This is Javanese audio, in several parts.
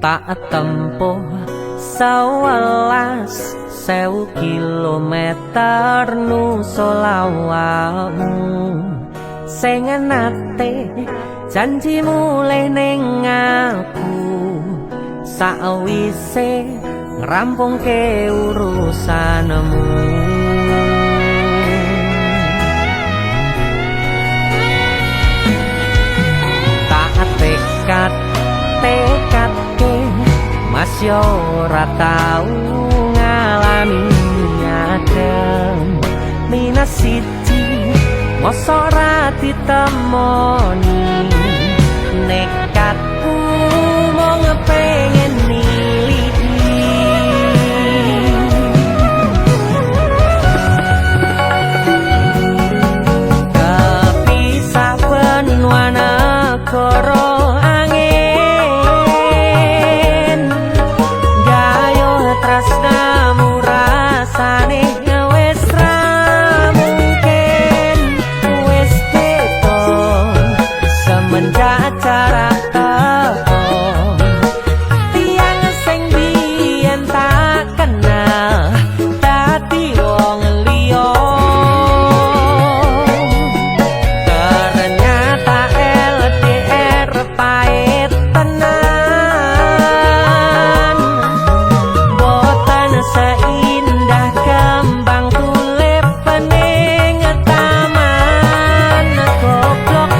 tak tempuh 11.000 kilometer nusolawakmu sing nate janji mulih ning aku sawise ngrampungke urusanmu. Tak tekadke mas yo ora tau ngalami adem minus siji mosok ora ditemoni nekatku mau ngepengen niliki kepisah benua negara angin gayo tresnamu rasane wis ra mungkin wis beda semenjak jarak teko tiang sing biyen tak kenal dadi wong liya ternyata LDR pahit tenan boten seindah kembang tulip pening taman goblok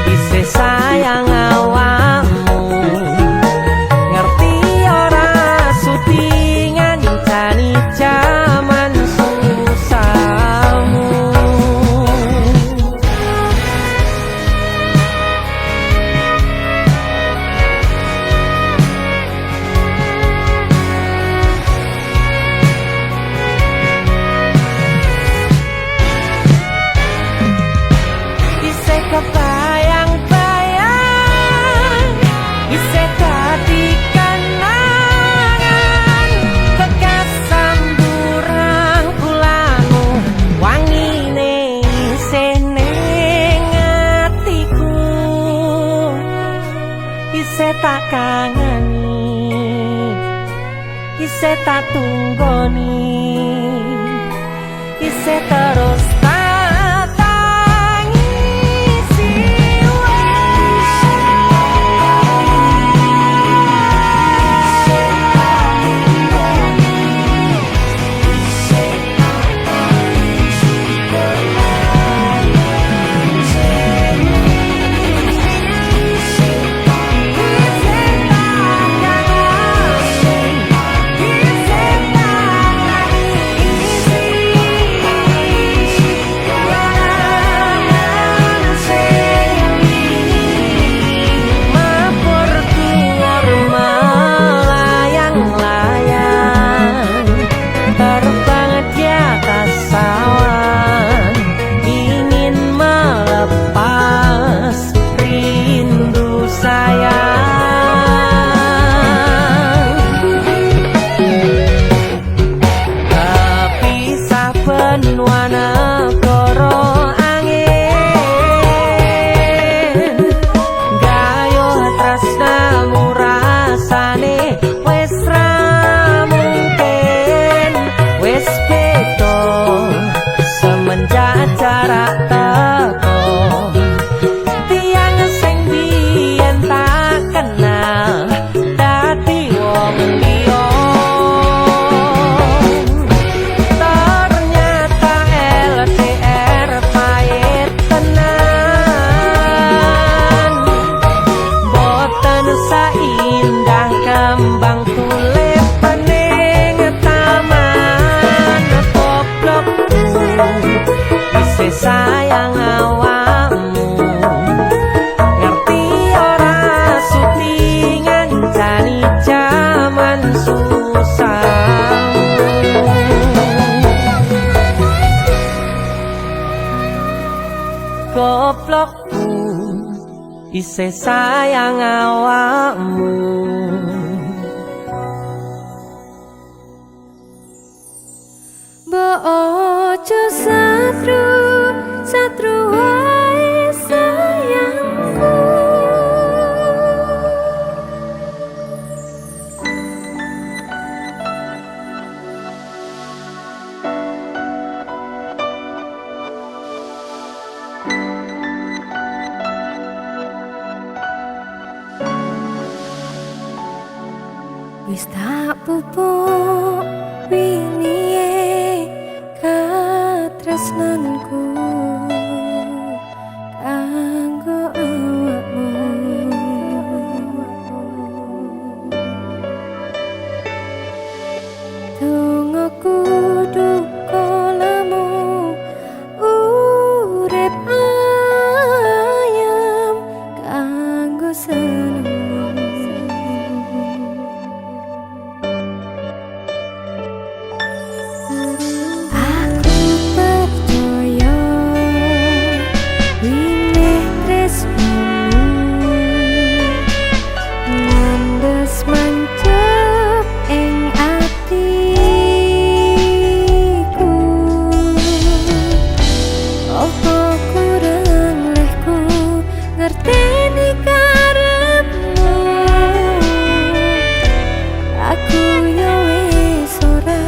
isih sayang awakmu ngerti ora sudi ngancani jaman susahmu. Isih kebayang-bayang isih dadi kenangan bekas samburan kulamu wangine isih ning atiku isih tak kangeni isih tak tunggoni isih terus tak tangisi benua negara angin gayo tresnamu rasane wis ra mungkin wis beda semenjak jarak teko tiang sing biyen tak kenal dadi wong liya indah kembang tulip pening taman goblok isih sayang awakmu ngerti ora sudi ngancani jaman susahmu goblokku isih sayang awakmu. Mbok ojo satru wae sayangku. wis tak pupuk wingi katresnanku kanggo awakmu. Donga kudu kolamu urip ayam kanggo seneng. Aku percaya winih tresnamu ngandes mancep ing atiku. Apa kurang lehku ngerteni karepmu. Aku yo wis ora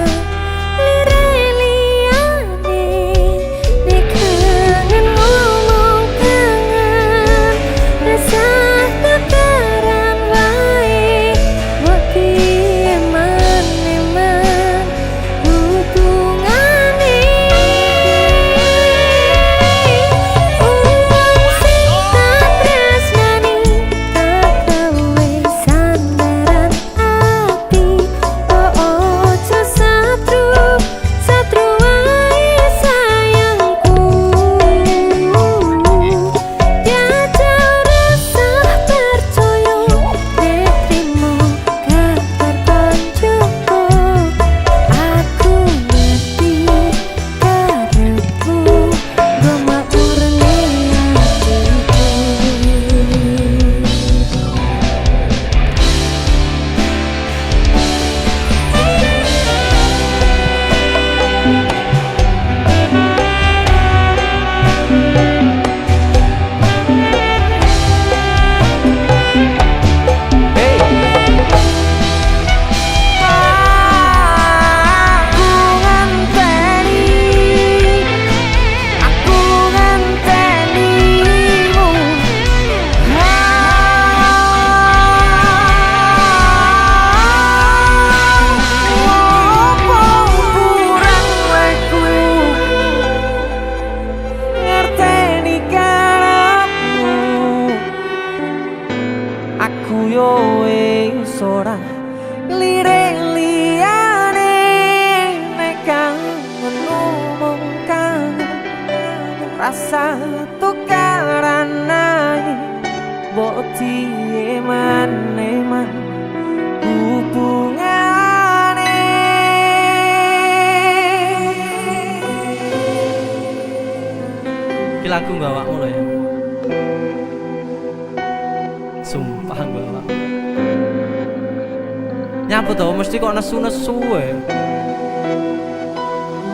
aku yo wis ora lirik liyane nek kangen ngomong kangen rasa tukaran ae mbok tiye maneman hubungane. Iki lagu gak awakmu lho ya. Sumpah gue bang. Nyapa tau mesti kok nesu-nesu ya.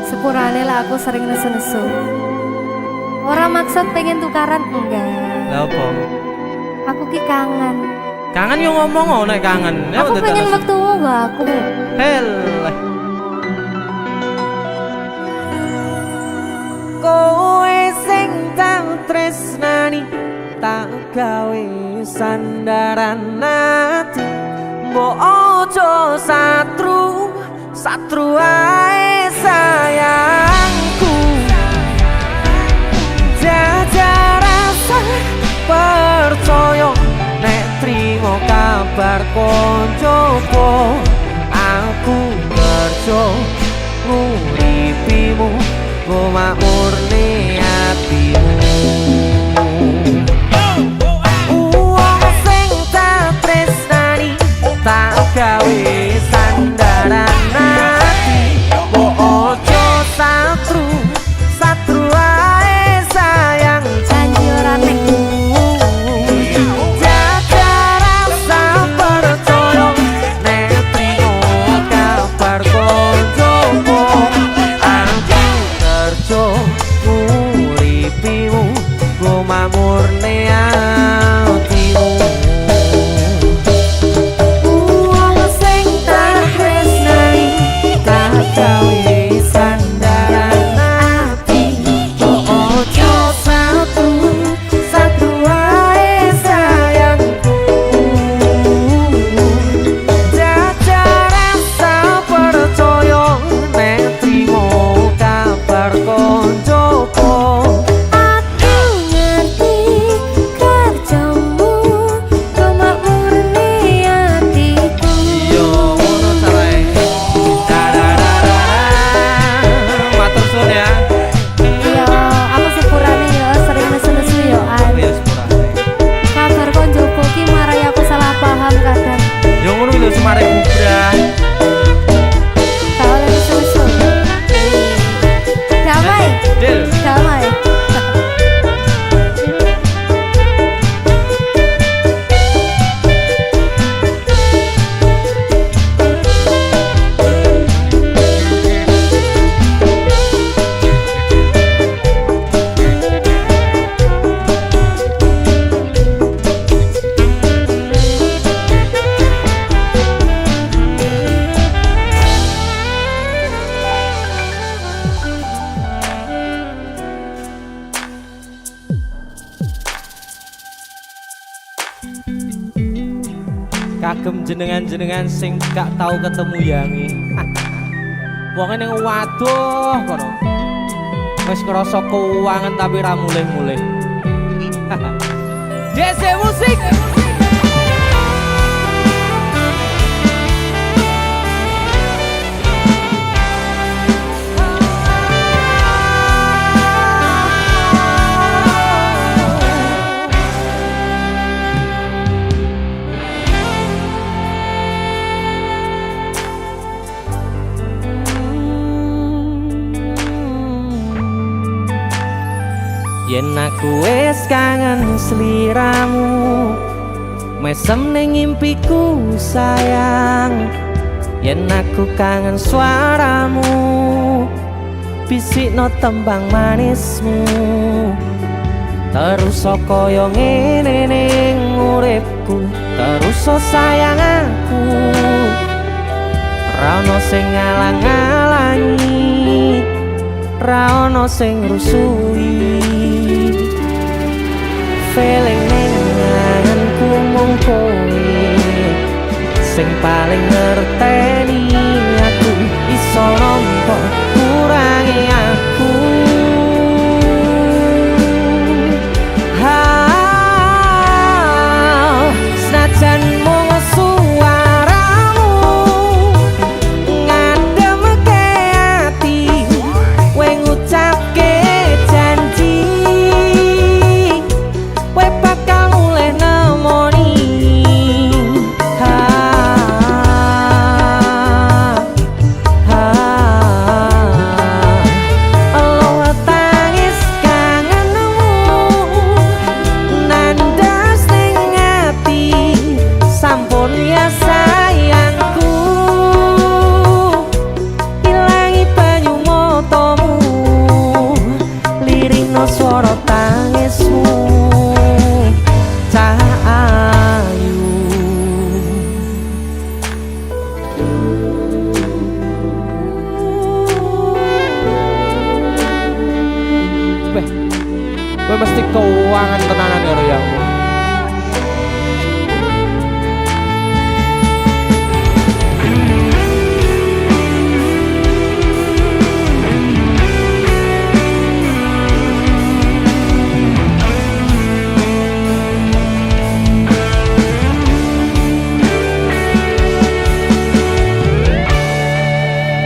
Sepurane lah aku sering nesu-nesu. Orang maksud pengen tukaran enggak. Lah apa? Aku ki kangen. Kangen yo ngomong oh nek kangen. Aku pengen waktu gak aku. Heleh. Kowe sing tak tresnani tak gawe sandaran ati mbok ojo satru ae sayangku. Jajal rasa percaya nek trimo kabar koncoku aku kerja nguripimu go makmurne atimu. Tak gawe sandaran ati mbok ojo satru ae sayang. Janji ora nek jaga rasa percaya nek trimo kabar koncoku aku kerja kagem jenengan-jenengan sing gak tau ketemu yangi. Wonge ning waduh kono. Wis krasa keuangan tapi ra mulih-mulih. DC musik. Yen aku wis kangen sliramu, mesem ning impiku sayang. Yen aku kangen suaramu, bisikno tembang manismu. Terus kaya ngene ning uripku, terus sayang aku. Ra ono sing ngalang-alangi, ra ono sing rusui. Feeling ning ngangenku mung kowe sing paling ngerteni aku. Iso nampa kurangi aku. Senajan mung suaramu ngademke ati, kowe ngucapke janji kowe bakal mulih nemoni. Elo tangis kangenmu nandas ning ati, sampun ya sayangku. Ilangi banyu matamu, lirino swara tangismu. Cahayu Beh, gue mesti keuangan tenanan ya royangmu.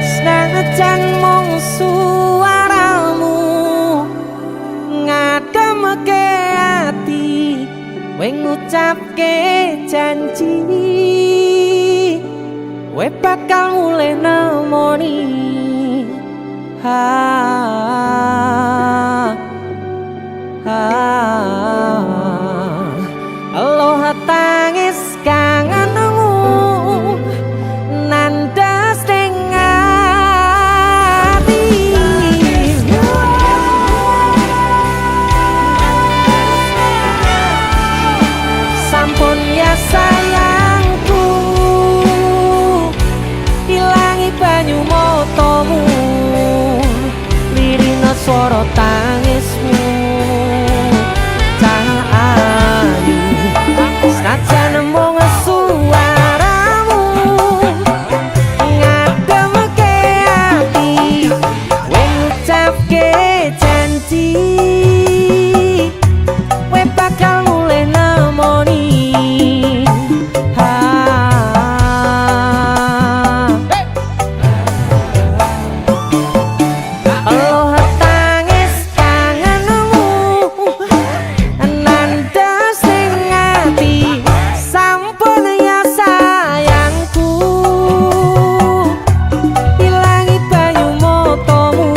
Senajan mung suaramu ngademke ati, kowe ngucapke janji kowe bakal mulih nemoni. Aloha tangis kangenmu nandas ning ati, sampun ya sayangku. Ilangi banyu matamu, lirino swara tangismu. Cahayu senajan mung suaramu ngademke ati, kowe ngucapke janji kowe bakal mulih nemoni. Aloha tangis kangenmu nandas ning ati, sampun ya sayangku. Ilangi banyu matamu,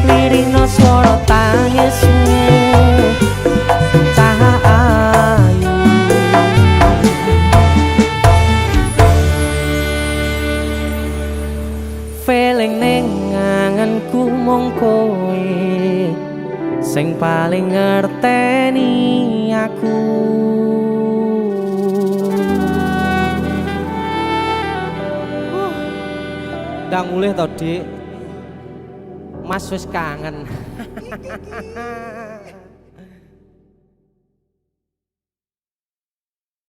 lirino swara tangismu. Cahayu feeling ning ngangenku mung kowe sing paling ngerteni aku. Ndang mulih to, Dik. Mas wis kangen.